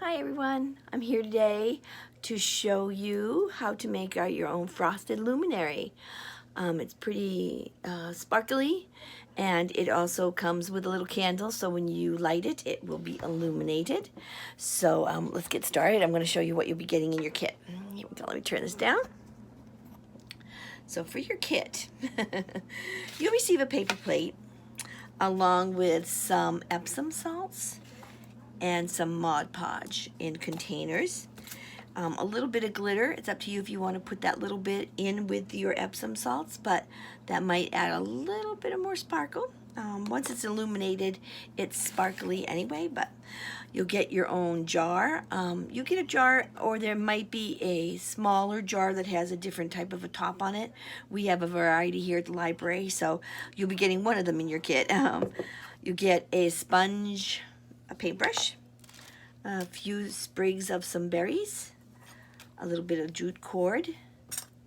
Hi everyone, I'm here today to show you how to make your own frosted luminary. It's pretty sparkly, and it also comes with a little candle, so when you light it, it will be illuminated. So let's get started. I'm going to show you what you'll be getting in your kit. Here we go. Let me turn this down. So for your kit, you'll receive a paper plate along with some Epsom salts and some Mod Podge in containers. A little bit of glitter. It's up to you if you want to put that little bit in with your Epsom salts, but that might add a little bit of more sparkle. Once it's illuminated, it's sparkly anyway, but you'll get your own jar. You get a jar, or there might be a smaller jar that has a different type of a top on it. We have a variety here at the library, so you'll be getting one of them in your kit. You get a sponge, a paintbrush, a few sprigs of some berries, a little bit of jute cord,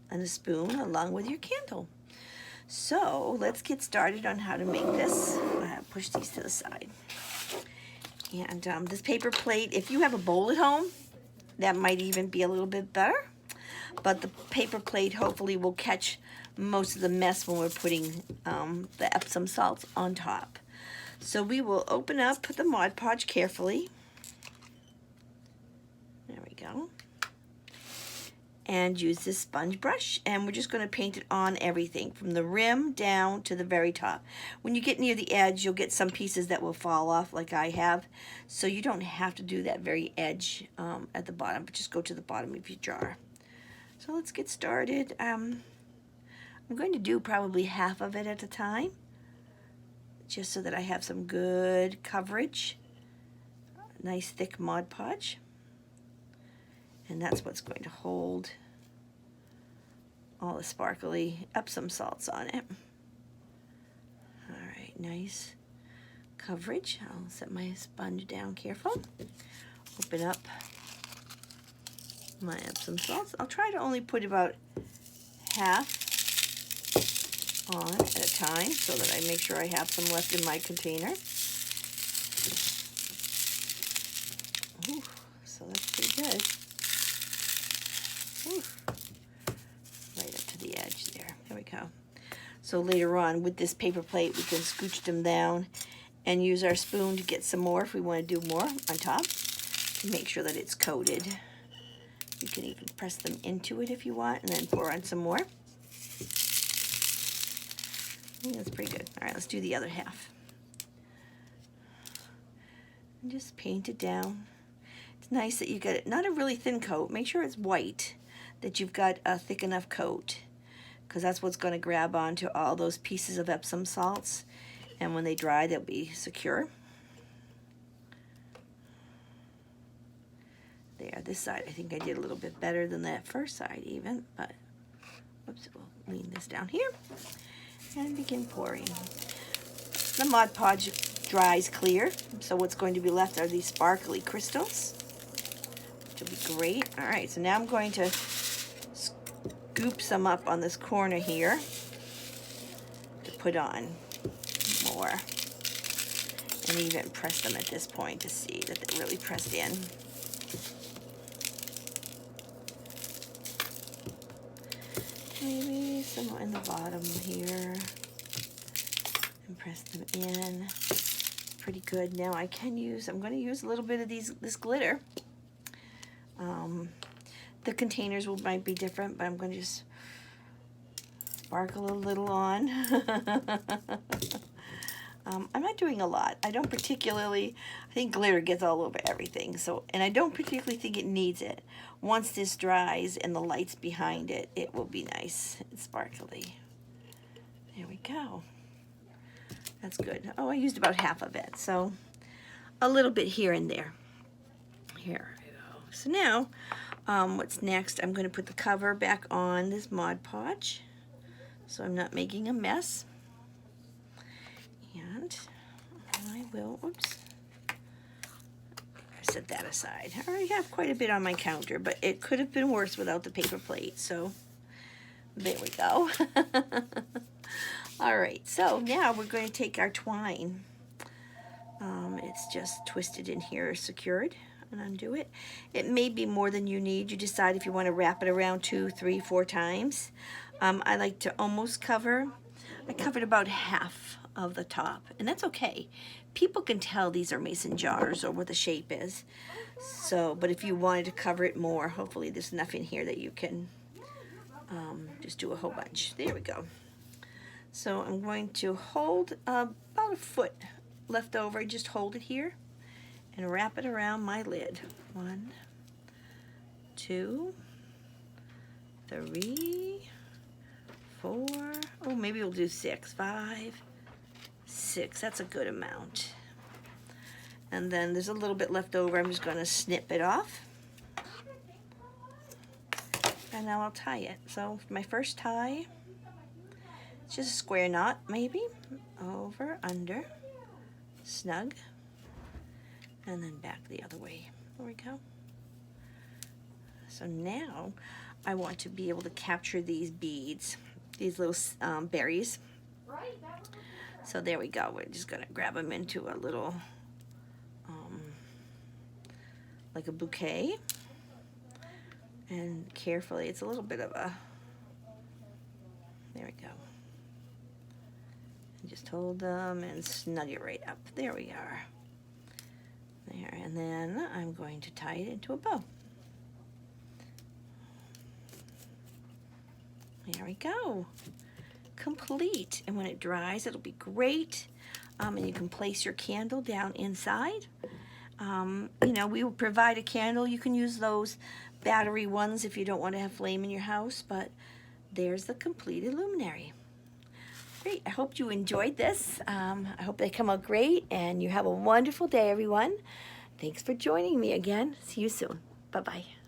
and a spoon along with your candle. So let's get started on how to make this. Push these to the side. And this paper plate, if you have a bowl at home, that might even be a little bit better. But the paper plate hopefully will catch most of the mess when we're putting the Epsom salts on top. So we will open up the Mod Podge carefully. There we go. And use this sponge brush, and we're just going to paint it on everything from the rim down to the very top. When you get near the edge, you'll get some pieces that will fall off like I have, so you don't have to do that very edge at the bottom, but just go to the bottom of your jar. So let's get started. I'm going to do probably half of it at a time, just so that I have some good coverage. Nice thick Mod Podge. And that's what's going to hold all the sparkly Epsom salts on it. All right, nice coverage. I'll set my sponge down careful. Open up my Epsom salts. I'll try to only put about half on at a time so that I make sure I have some left in my container. Ooh, so that's pretty good. Right up to the edge there. There we go. So later on with this paper plate, we can scooch them down and use our spoon to get some more if we want to do more on top. Make sure that it's coated. You can even press them into it if you want, and then pour on some more. I think that's pretty good. All right, let's do the other half. And just paint it down. It's nice that you get it, not a really thin coat. Make sure it's white, that you've got a thick enough coat, because that's what's going to grab onto all those pieces of Epsom salts, and when they dry, they'll be secure. There, this side, I think I did a little bit better than that first side even, but whoops, we'll lean this down here and begin pouring. The Mod Podge dries clear, so what's going to be left are these sparkly crystals, which will be great. All right, so now I'm going to scoop some up on this corner here to put on more, and even press them at this point to see that they're really pressed in. Maybe some in the bottom here, and press them in. Pretty good. Now I'm going to use a little bit of this glitter. The containers might be different, but I'm going to just sparkle a little on. I'm not doing a lot. I don't particularly, I think glitter gets all over everything, and I don't particularly think it needs it. Once this dries and the light's behind it, it will be nice and sparkly. There we go. That's good. Oh, I used about half of it, so a little bit here and there. Here we go. So now, what's next? I'm going to put the cover back on this Mod Podge, so I'm not making a mess. And I will, oops, set that aside. I already have quite a bit on my counter, but it could have been worse without the paper plate, so there we go. All right, so now we're going to take our twine. It's just twisted in here, secured. and undo it. It may be more than you need. You decide if you want to wrap it around 2, 3, 4 times. I like to almost cover. I covered about half of the top, and that's okay. People can tell these are mason jars or what the shape is. So, but if you wanted to cover it more, hopefully there's enough in here that you can just do a whole bunch. There we go. So I'm going to hold about a foot left over, just hold it here and wrap it around my lid. 1, 2, 3, 4, oh, maybe we'll do 6, 5, 6, that's a good amount. And then there's a little bit left over, I'm just gonna snip it off. And now I'll tie it. So my first tie, it's just a square knot maybe, over, under, snug, and then back the other way. There we go. So now I want to be able to capture these beads, these little berries. So there we go. We're just gonna grab them into a little, like a bouquet, and carefully, it's a little bit of a, there we go. And just hold them and snug it right up. There we are. There, and then I'm going to tie it into a bow. There we go. Complete. And when it dries, it'll be great. And you can place your candle down inside. You know, we will provide a candle. You can use those battery ones if you don't want to have flame in your house, but there's the completed luminary. Great. I hope you enjoyed this. I hope they come out great, and you have a wonderful day, everyone. Thanks for joining me again. See you soon. Bye-bye.